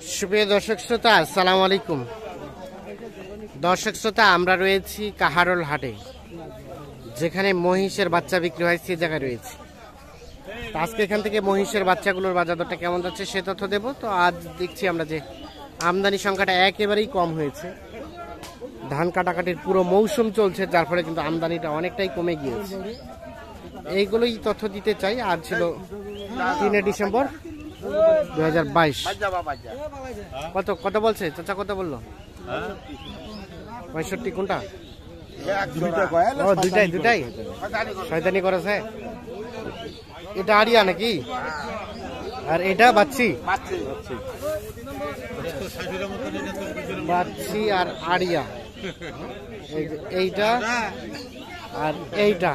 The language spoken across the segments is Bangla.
সুপ্রিয় দর্শক শ্রোতা, আসসালামু আলাইকুম। দর্শক শ্রোতা, আমরা রয়েছি কাহারোল হাটে, যেখানে মহিষের বাচ্চা বিক্রি হয় সে জায়গায় রয়েছে। আজকে এখান থেকে মহিষের বাচ্চাগুলোর বাজার দরটা কেমন যাচ্ছে সে তথ্য দেব। তো আজ দেখছি আমরা যে আমদানি সংখ্যাটা একেবারেই কম হয়েছে। ধান কাটাকাটির পুরো মৌসুম চলছে, যার ফলে কিন্তু আমদানিটা অনেকটাই কমে গিয়েছে। এইগুলোই তথ্য দিতে চাই। আজ ছিল 3 ডিসেম্বর 2022। কত কত বলছে চাচা? কত বললো? 65। কোনটা? ও দুটাই দুটাই শয়তানি করেছে। এটা আড়িয়া নাকি? আর এটা বাচ্চি? বাচ্চি আর আড়িয়া। এইটা আর এইটা,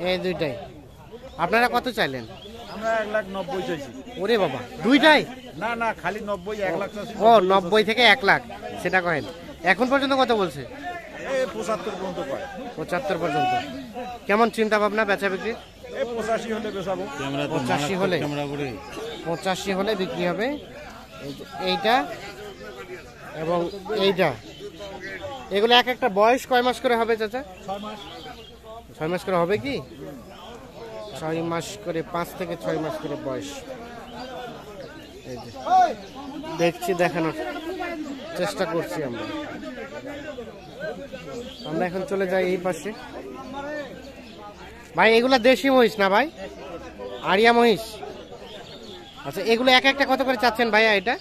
এই দুইটাই। আপনারা কত চাইলেন? আমরা 1,90,000 চাইছি। ওরে বাবা, দুইটাই? না না, খালি 90, 1 লাখ চাইছি। ও 90 থেকে 1 লাখ, সেটা কহেন। এখন পর্যন্ত কত বলছে? 75 পর্যন্ত পায়। 75 পর্যন্ত। কেমন চিন্তা ভাবনা বেচা বিক্রি? 85 হলে বেচাবো। 85 হলে বিক্রি হবে। এইটা এবং এইটা, এগুলো এক একটা বয়স কয় মাস করে হবে চাচা? 6 মাস। 6 মাস করে হবে কি? 6 মাস করে, 5 থেকে 6 মাস করে বয়স। এই যে দেখছি, দেখানোর চেষ্টা করছি আমরা। এখন চলে যাই এই পাশে। ভাই এগুলা দেশি মহিষ না ভাই? আড়িয়া মহিষ। আচ্ছা, এগুলো এক একটা কত করে চাচ্ছেন ভাইয়া? এটা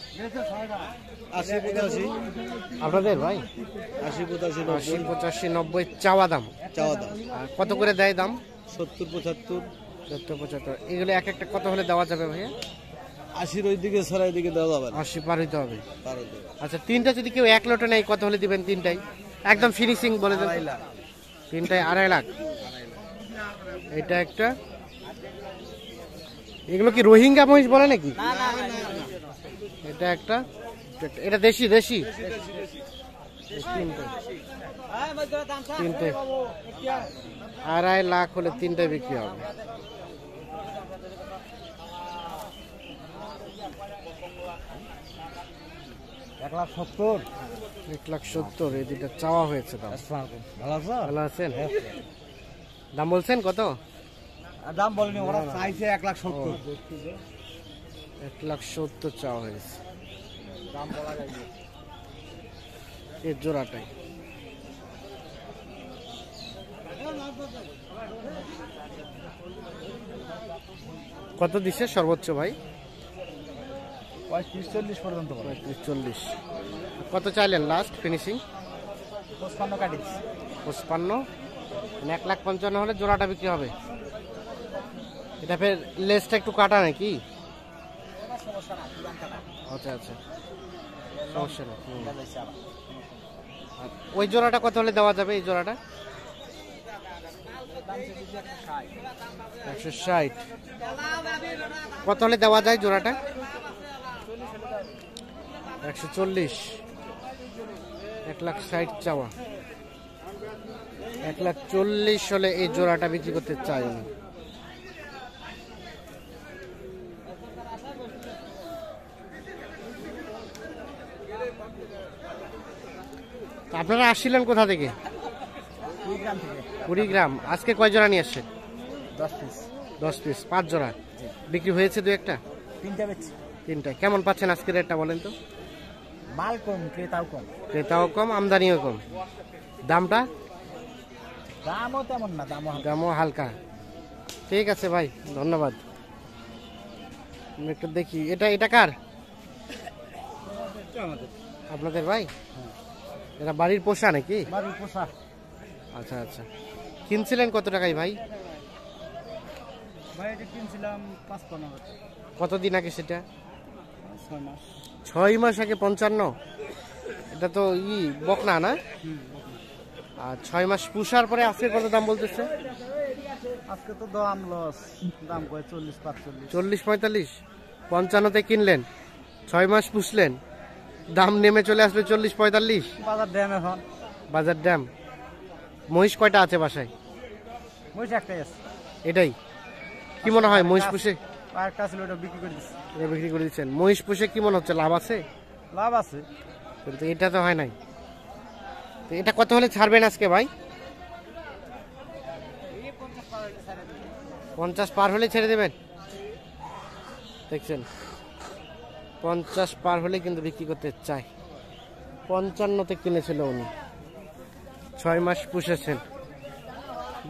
80, 85। আপনাদের ভাই? 80, 85, 80, 85, 90 চাওয়া দাম। চাওয়া দাম। আর কত করে দেয় দাম? 70, 75। 70, 75। এগুলো এক একটা কত হলে দেওয়া যাবে ভাইয়া? 80 ওই দিকে ছড়াই দিকে দেওয়া যাবে না। 80 পার হইতে হবে। পার হতে। আচ্ছা, তিনটা যদি কেউ এক লটে নেয় কত হলে দিবেন? তিনটাই একদম ফিনিশিং বলে দেন। 2.5 লাখ। তিনটায় 2.5 লাখ। এটা একটা। এগুলো কি রোহিঙ্গা মহিষ বলে নাকি? এটা একটা। এটা দেশি দেশি। তিনটে 2.5 লাখ হলে তিনটায় বিক্রি হবে। $1,70,000। 1,70,000 এই দুটা চাওয়া হয়েছে দাম। ভালো আছো? ভালো আছেন? দাম বলছেন কত? দাম বলেনি, ওরা চাইছে 1,70,000। 1,70,000 চাওয়া হয়েছে। দাম বলা যায় না। এর জোড়াটাই। কত দিছে সর্বোচ্চ ভাই? 35-40 পর্যন্ত। 35-40। কত চাইলেন লাস্ট ফিনিশিং? 55 কাটিস। 55। 1,55,000 হলে জোড়াটা বিক্রি হবে। এটা ফের লেজটা একটু কাটা নাকি? আচ্ছা আচ্ছা, সমস্যা নেই। ওই জোড়াটা কত হলে দেওয়া যাবে? এই জোড়াটা 160। কত হলে দেওয়া যায় জোড়াটা? 140। 1,60,000 চাওয়া। 1,40,000 হলে এই জোড়াটা বিক্রি করতে চাই আমি। আপনারা আসছিলেন কোথা থেকে? কুড়িগ্রাম। আজকে কয় জোড়া নিয়ে আসছেন? 10 পিস। 10 পিস। 5 জোড়া বিক্রি হয়েছে? দু একটা? 3টা বেচছি। 3টা। কেমন পাচ্ছেন আজকের রেটটা বলেন তো? মাল কম, ক্রেতাও কম। ক্রেতাও কম, আমদানিও কম। দামটা? দামও তেমন না, দামও হালকা। ঠিক আছে ভাই, ধন্যবাদ। আমি একটু দেখি। এটা এটা কার? আপনাদের ভাই? এটা বাড়ির পোষা নাকি? বাড়ির পোষা। আচ্ছা আচ্ছা। কিনছিলেন কত টাকায় ভাই? ভাই এটা কিনছিলাম 55,000। কতদিন আগে সেটা? 6 মাস। 6 মাস আগে 55? এটা তো বকনা না? আর 6 মাস পুষার পরে আজকে কত দাম বলতেছে? আজকে তো দাম লস, দাম কয় 40-45। 40-45। 55তে কিনলেন, 6 মাস পুষলেন, দাম নেমে চলে আসবে 40-45। বাজার ড্যাম এখন। বাজার ড্যাম। মহিষ কয়টা আছে বাসায়? মহিষ একটাই আছে। এটাই। কি মনে হয় মহিষ পুষে আর একটা ছিল ওটা বিক্রি করে দিচ্ছি। এটা বিক্রি করে দিচ্ছেন। মহিষ পুষে কি মনে হচ্ছে লাভ আছে? লাভ আছে। কিন্তু এটা তো হয় নাই। তো এটা কত হলে ছাড়বেন আজকে ভাই? 50 পার হলে ছেড়ে দেবেন। দেখছেন 50 পার হলে কিন্তু বিক্রি করতে চায়। 55-তে কিনেছিল উনি, 6 মাস পুষেছেন,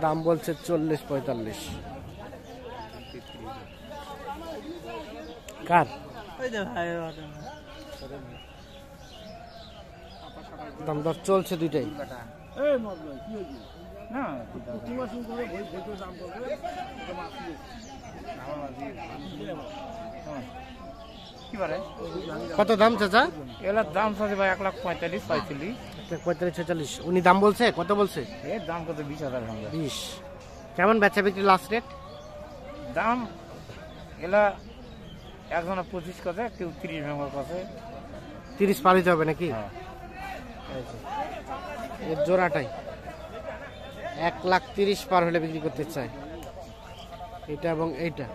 দাম বলছে 40-45। কার দাম দর চলছে দুইটাই। কত দাম চাচা? এগুলোর দাম আছে ভাই 1,45,000 45। 45-46 উনি দাম বলছে? কত বলছে? এর দাম কত? 20,000 ভাঙবে। 20। কেমন বেচা বিক্রি লাস্ট রেট? দাম এলা একজনে 25 কথা, কেউ 30 ভাঙার কথা। 30 পার হইতে হবে নাকি? হ্যাঁ। এর জোড়াটাই 1,30,000 পার হলে বিক্রি করতে চায়, এটা এবং এইটা।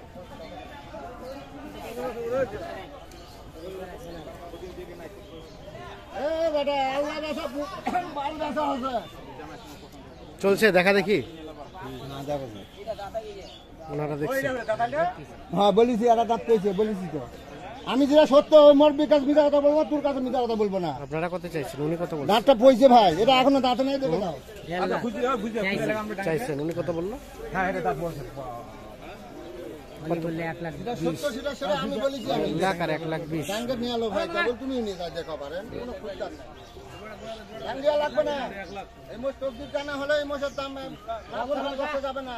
চলছে দেখা দেখি, ওনারা দেখছে। হ্যাঁ বলেছি, একটা দাঁত পেয়েছে বলেছি তো। আমি যেটা সত্য ওই মোর বিকাশ মিথ্যা কথা বলবো, তোর কাছে মিথ্যা কথা বলবো না। আপনারা কত চাইছেন? উনি কত বলছেন? দাঁতটা পয়ছে ভাই, এটা এখনো দাঁত নেই, দেখে দাও। চাইছেন উনি কত বললো? হ্যাঁ, এটা দাম বলছে। যেটা সত্য সেটা সেটা আমি বলেছি। আমি 1 লাখ আর 1,20,000। ব্যাংকে নিয়ে আলো ভাই, কেবল তুমি নিয়ে যাও, দেখো পারেন কোনো খুঁজতাম না। ব্যাংক দেওয়া লাগবে না। এই মোষ তকদির টানা হলে এই মোষের দাম করতে যাবে না।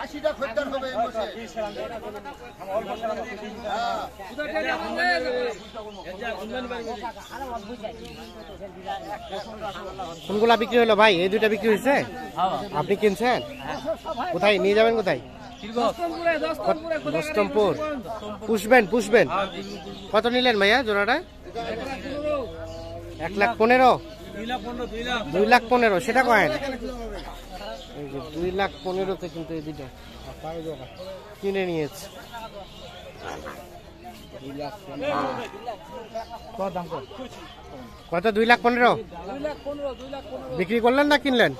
80টা খদ্দের হবে এই মোষে। কোনগুলা বিক্রি হলো ভাই? এই দুইটা বিক্রি হয়েছে? আপনি কিনছেন? কোথায় নিয়ে যাবেন? কোথায়? দস্তমপুর। পুষবেন। কত নিলেন ভাইয়া জোড়াটা? 1,15,000। 2,15,000 সেটা কয়েন। এই যে 2,15,000-তে কিন্তু এই দুইটা কিনে নিয়েছে। কত? 2,15,000 বিক্রি করলেন না কিনলেন?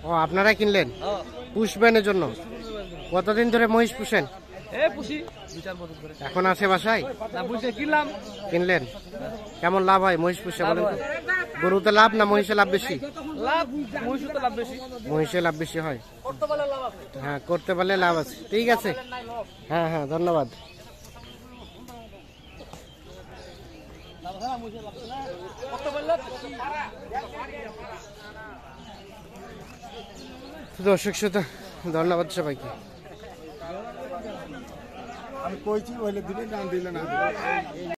ও আপনারা কিনলেন, পুষবেন এর জন্য। কতদিন ধরে মহিষ পুষেন? এখন আছে বাসায়? কিনলেন। কেমন লাভ হয় মহিষ পুষে বলেন তো? গরুতে লাভ না মহিষে লাভ বেশি? মহিষে লাভ বেশি হয়। হ্যাঁ, করতে পারলে লাভ আছে। ঠিক আছে, হ্যাঁ হ্যাঁ, ধন্যবাদ। দর্শক শ্রোতা, ধন্যবাদ সবাইকে। আমি কইছি বলে দিলে, দাম দিলে না।